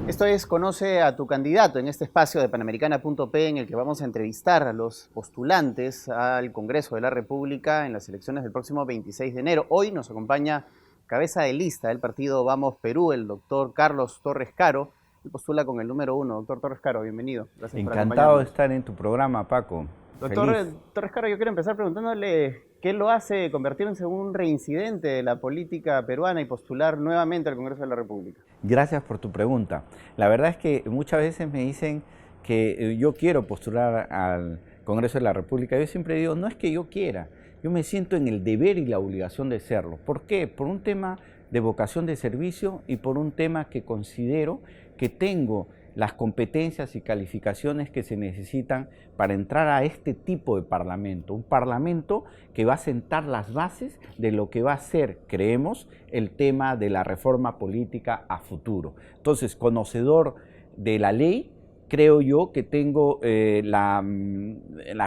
Esto es Conoce a tu candidato, en este espacio de Panamericana.p en el que vamos a entrevistar a los postulantes al Congreso de la República en las elecciones del próximo 26 de enero. Hoy nos acompaña cabeza de lista del partido Vamos Perú, el doctor Carlos Torres Caro. Él postula con el número 1. Doctor Torres Caro, bienvenido. Gracias. Encantado de estar en tu programa, Paco. Doctor Torres Caro, yo quiero empezar preguntándole qué lo hace convertirse en un reincidente de la política peruana y postular nuevamente al Congreso de la República. Gracias por tu pregunta. La verdad es que muchas veces me dicen que yo quiero postular al Congreso de la República. Yo siempre digo, no es que yo quiera, yo me siento en el deber y la obligación de serlo. ¿Por qué? Por un tema de vocación de servicio y por un tema que considero que tengo las competencias y calificaciones que se necesitan para entrar a este tipo de parlamento, un parlamento que va a sentar las bases de lo que va a ser, creemos, el tema de la reforma política a futuro. Entonces, conocedor de la ley, creo yo que tengo la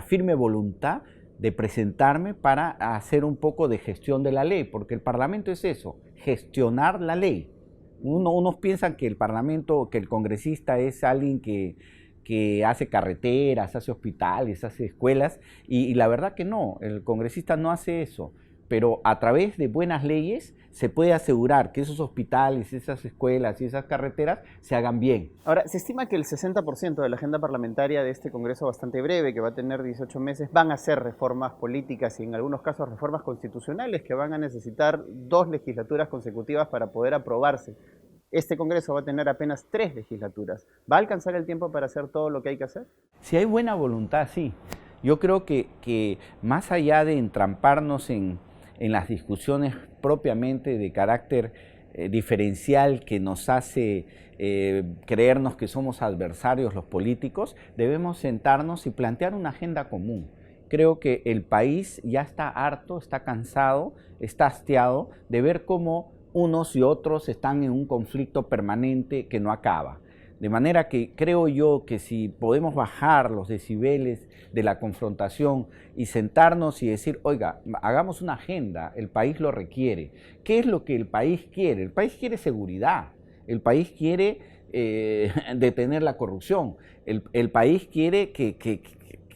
firme voluntad de presentarme para hacer un poco de gestión de la ley, porque el parlamento es eso, gestionar la ley. Unos piensan que el parlamento, que el congresista es alguien que hace carreteras, hace hospitales, hace escuelas, y la verdad que no, el congresista no hace eso, pero a través de buenas leyes se puede asegurar que esos hospitales, esas escuelas y esas carreteras se hagan bien. Ahora, se estima que el 60% de la agenda parlamentaria de este Congreso bastante breve, que va a tener 18 meses, van a ser reformas políticas y en algunos casos reformas constitucionales que van a necesitar 2 legislaturas consecutivas para poder aprobarse. Este Congreso va a tener apenas 3 legislaturas. ¿Va a alcanzar el tiempo para hacer todo lo que hay que hacer? Si hay buena voluntad, sí. Yo creo que más allá de entramparnos en las discusiones propiamente de carácter diferencial que nos hace creernos que somos adversarios los políticos, debemos sentarnos y plantear una agenda común. Creo que el país ya está harto, está cansado, está hastiado de ver cómo unos y otros están en un conflicto permanente que no acaba. De manera que creo yo que si podemos bajar los decibeles de la confrontación y sentarnos y decir, oiga, hagamos una agenda, el país lo requiere. ¿Qué es lo que el país quiere? El país quiere seguridad, el país quiere detener la corrupción, el país quiere que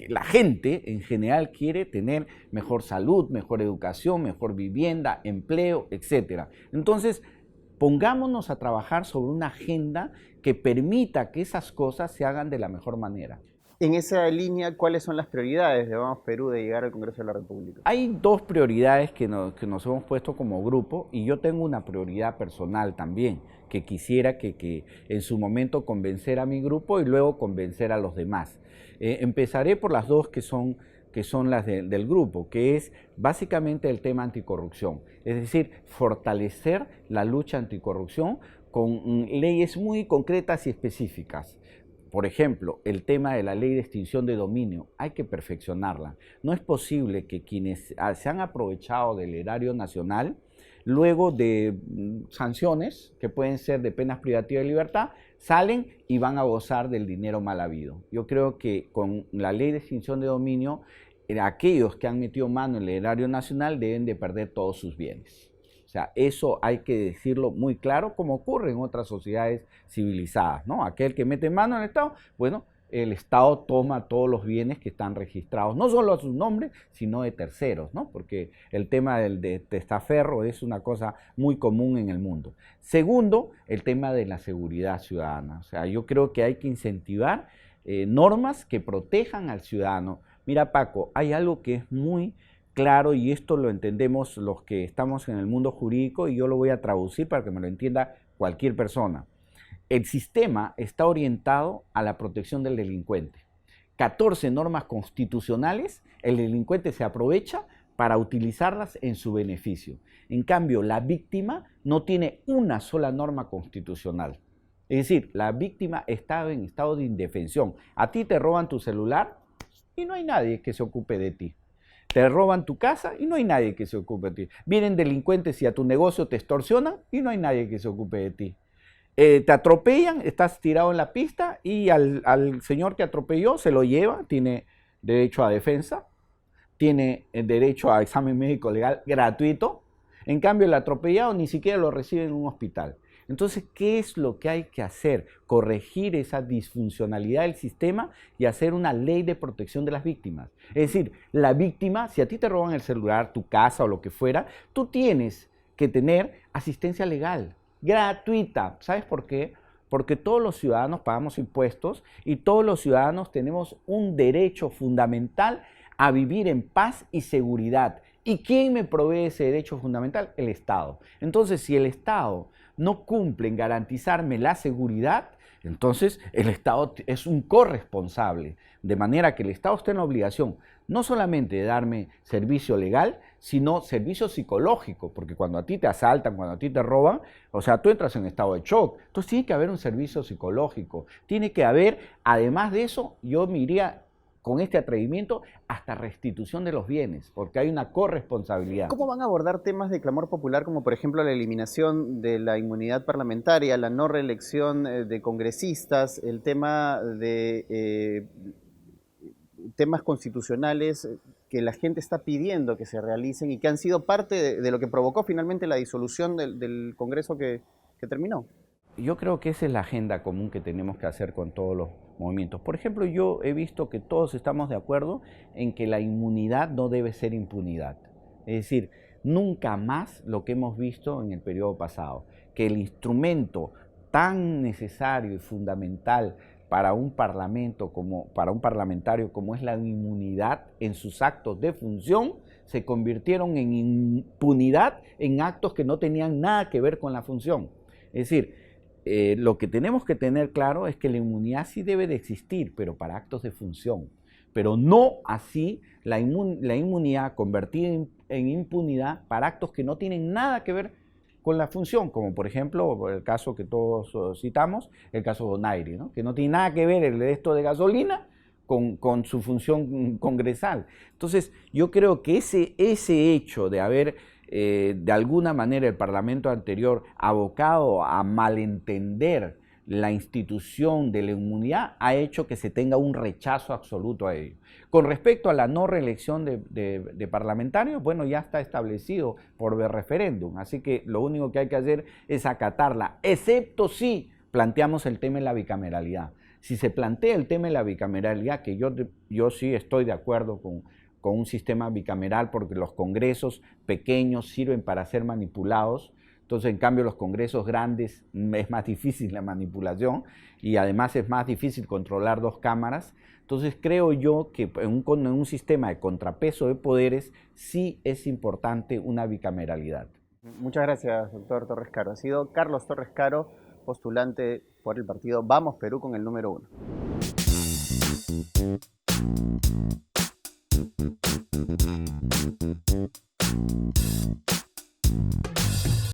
la gente en general quiere tener mejor salud, mejor educación, mejor vivienda, empleo, etc. Entonces, pongámonos a trabajar sobre una agenda que permita que esas cosas se hagan de la mejor manera. En esa línea, ¿cuáles son las prioridades de Vamos Perú de llegar al Congreso de la República? Hay 2 prioridades que nos hemos puesto como grupo y yo tengo una prioridad personal también, que quisiera que en su momento convencer a mi grupo y luego convencer a los demás. Empezaré por las 2 que son las del grupo, que es básicamente el tema anticorrupción, es decir, fortalecer la lucha anticorrupción con leyes muy concretas y específicas. Por ejemplo, el tema de la ley de extinción de dominio, hay que perfeccionarla. No es posible que quienes se han aprovechado del erario nacional, luego de sanciones, que pueden ser de penas privativas de libertad, salen y van a gozar del dinero mal habido. Yo creo que con la ley de extinción de dominio, aquellos que han metido mano en el erario nacional deben de perder todos sus bienes. O sea, eso hay que decirlo muy claro, como ocurre en otras sociedades civilizadas, ¿no? Aquel que mete mano en el Estado, bueno, el Estado toma todos los bienes que están registrados, no solo a sus nombres, sino de terceros, ¿no? Porque el tema de testaferro es una cosa muy común en el mundo. Segundo, el tema de la seguridad ciudadana. O sea, yo creo que hay que incentivar normas que protejan al ciudadano. Mira, Paco, hay algo que es muy claro y esto lo entendemos los que estamos en el mundo jurídico y yo lo voy a traducir para que me lo entienda cualquier persona. El sistema está orientado a la protección del delincuente. 14 normas constitucionales, el delincuente se aprovecha para utilizarlas en su beneficio. En cambio, la víctima no tiene una sola norma constitucional. Es decir, la víctima está en estado de indefensión. A ti te roban tu celular y no hay nadie que se ocupe de ti. Te roban tu casa y no hay nadie que se ocupe de ti. Vienen delincuentes y a tu negocio te extorsionan y no hay nadie que se ocupe de ti. Te atropellan, estás tirado en la pista y al señor que atropelló se lo lleva, tiene derecho a defensa. tiene el derecho a examen médico legal gratuito. En cambio, el atropellado ni siquiera lo recibe en un hospital. Entonces, ¿qué es lo que hay que hacer? Corregir esa disfuncionalidad del sistema y hacer una ley de protección de las víctimas. Es decir, la víctima, si a ti te roban el celular, tu casa o lo que fuera, tú tienes que tener asistencia legal gratuita. ¿Sabes por qué? Porque todos los ciudadanos pagamos impuestos y todos los ciudadanos tenemos un derecho fundamental a vivir en paz y seguridad. ¿Y quién me provee ese derecho fundamental? El Estado. Entonces, si el Estado no cumple en garantizarme la seguridad, entonces el Estado es un corresponsable. De manera que el Estado está en la obligación no solamente de darme servicio legal, sino servicio psicológico, porque cuando a ti te asaltan, cuando a ti te roban, o sea, tú entras en estado de shock. Entonces tiene que haber un servicio psicológico, tiene que haber, además de eso, yo me iría con este atrevimiento hasta restitución de los bienes, porque hay una corresponsabilidad. ¿Cómo van a abordar temas de clamor popular como por ejemplo la eliminación de la inmunidad parlamentaria, la no reelección de congresistas, el tema de temas constitucionales que la gente está pidiendo que se realicen y que han sido parte de lo que provocó finalmente la disolución del Congreso que terminó? Yo creo que esa es la agenda común que tenemos que hacer con todos los movimientos. Por ejemplo, yo he visto que todos estamos de acuerdo en que la inmunidad no debe ser impunidad. Es decir, nunca más lo que hemos visto en el periodo pasado, que el instrumento tan necesario y fundamental para un parlamento para un parlamentario como es la inmunidad en sus actos de función, se convirtieron en impunidad en actos que no tenían nada que ver con la función. Es decir, lo que tenemos que tener claro es que la inmunidad sí debe de existir, pero para actos de función. Pero no así la inmunidad convertida en impunidad para actos que no tienen nada que ver con la función, como por ejemplo el caso que todos citamos, el caso Donaire, ¿no? Que no tiene nada que ver el resto de gasolina con su función congresal. Entonces, yo creo que ese hecho de haber de alguna manera el Parlamento anterior abocado a malentender la institución de la inmunidad ha hecho que se tenga un rechazo absoluto a ello. Con respecto a la no reelección de parlamentarios, bueno, ya está establecido por referéndum, así que lo único que hay que hacer es acatarla, excepto si planteamos el tema de la bicameralidad. Si se plantea el tema de la bicameralidad, que yo sí estoy de acuerdo con un sistema bicameral porque los congresos pequeños sirven para ser manipulados, entonces en cambio los congresos grandes es más difícil la manipulación y además es más difícil controlar dos cámaras. Entonces creo yo que en un sistema de contrapeso de poderes sí es importante una bicameralidad. Muchas gracias, doctor Torres Caro. Ha sido Carlos Torres Caro, postulante por el partido Vamos Perú con el número 1.